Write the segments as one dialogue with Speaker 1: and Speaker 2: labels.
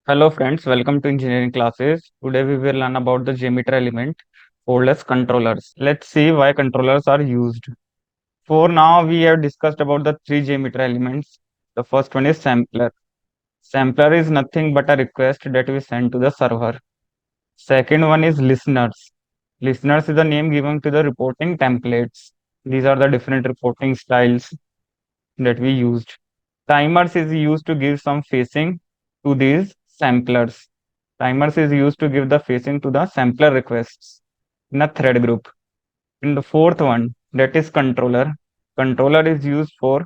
Speaker 1: Hello friends, welcome to engineering classes. Today we will learn about the JMeter element called as controllers. Let's see why controllers are used. For now we have discussed about the three JMeter elements. The first one is sampler. Sampler is nothing but a request that we send to the server. Second one is listeners. Listeners is the name given to the reporting templates. These are the different reporting styles that we used. Timers is used to give some facing to these samplers. Timers is used to give the facing to the sampler requests in a thread group. In the fourth one, that is controller. Controller is used for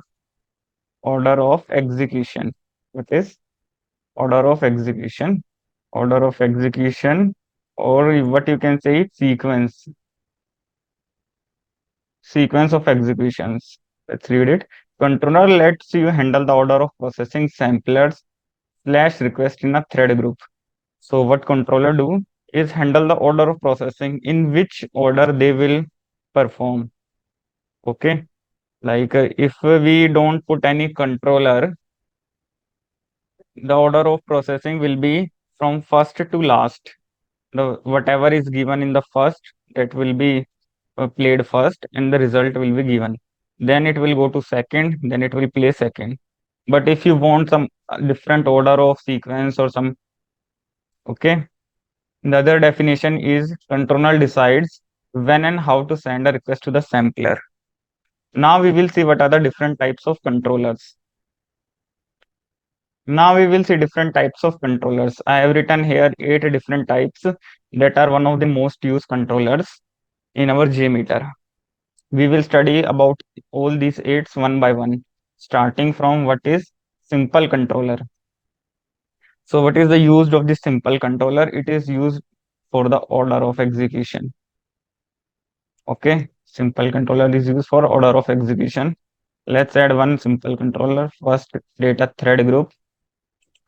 Speaker 1: order of execution. What is order of execution? Order of execution, or what you can say, sequence. Sequence of executions. Let's read it. Controller lets you handle the order of processing samplers slash request in a thread group. So what controller do is handle the order of processing in which order they will perform. Okay. Like if we don't put any controller, the order of processing will be from first to last. The whatever is given in the first, that will be played first and the result will be given. Then it will go to second, then it will play second. But if you want some different order of sequence or some, okay. The other definition is controller decides when and how to send a request to the sampler. Now we will see what are the different types of controllers. Now we will see different types of controllers. I have written here 8 different types that are one of the most used controllers in our JMeter. We will study about all these 8s one by one, starting from what is simple controller. So what is the use of this simple controller? It is used for the order of execution. Okay, simple controller is used for order of execution. Let's add one simple controller. First, create a thread group.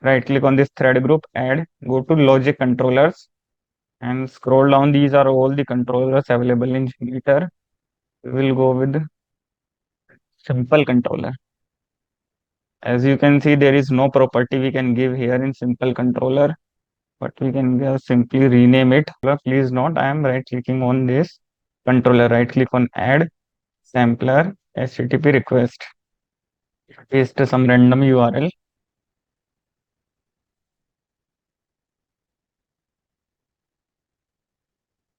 Speaker 1: Right click on this thread group, add, go to logic controllers and scroll down. These are all the controllers available in JMeter. We will go with simple controller. As you can see, there is no property we can give here in simple controller, but we can just simply rename it. Please note, I am right clicking on this controller, right click on add sampler HTTP request. Paste some random URL.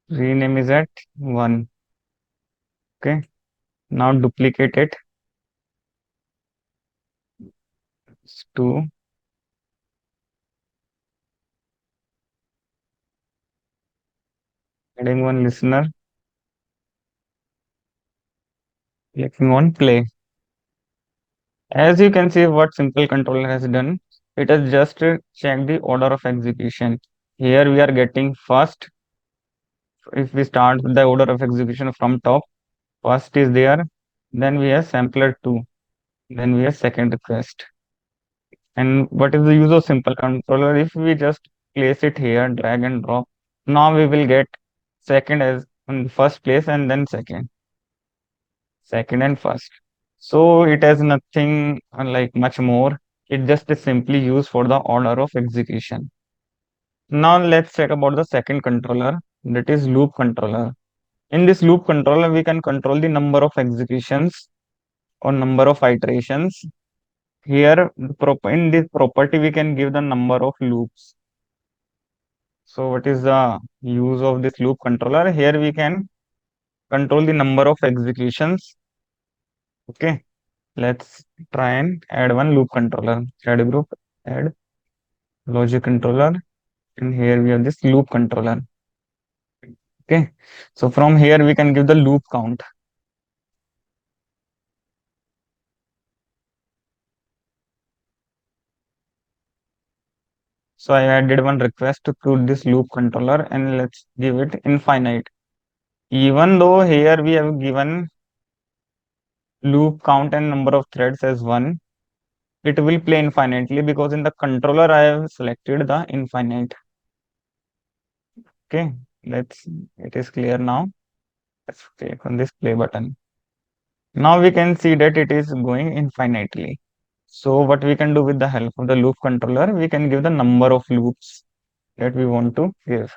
Speaker 1: Rename is at 1. Okay. Now duplicate it. 2. Adding one listener. Clicking on play. As you can see, what simple controller has done, it has just checked the order of execution. Here we are getting first. If we start the order of execution from top, first is there, then we have sampler 2, then we have second request. And what is the use of simple controller? If we just place it here, drag and drop, now we will get second as in first place and then second and first. So it has nothing like much more. It just is simply used for the order of execution. Now let's check about the second controller, that is loop controller. In this loop controller, we can control the number of executions or number of iterations. Here, in this property, we can give the number of loops. So what is the use of this loop controller? Here we can control the number of executions. Okay, let's try and add one loop controller. Thread group, add logic controller, and here we have this loop controller. Okay, so from here we can give the loop count. So I added one request to this loop controller and let's give it infinite. Even though here we have given loop count and number of threads as 1, it will play infinitely because in the controller I have selected the infinite. Okay, it is clear now. Let's click on this play button. Now we can see that it is going infinitely. So what we can do with the help of the loop controller, we can give the number of loops that we want to give.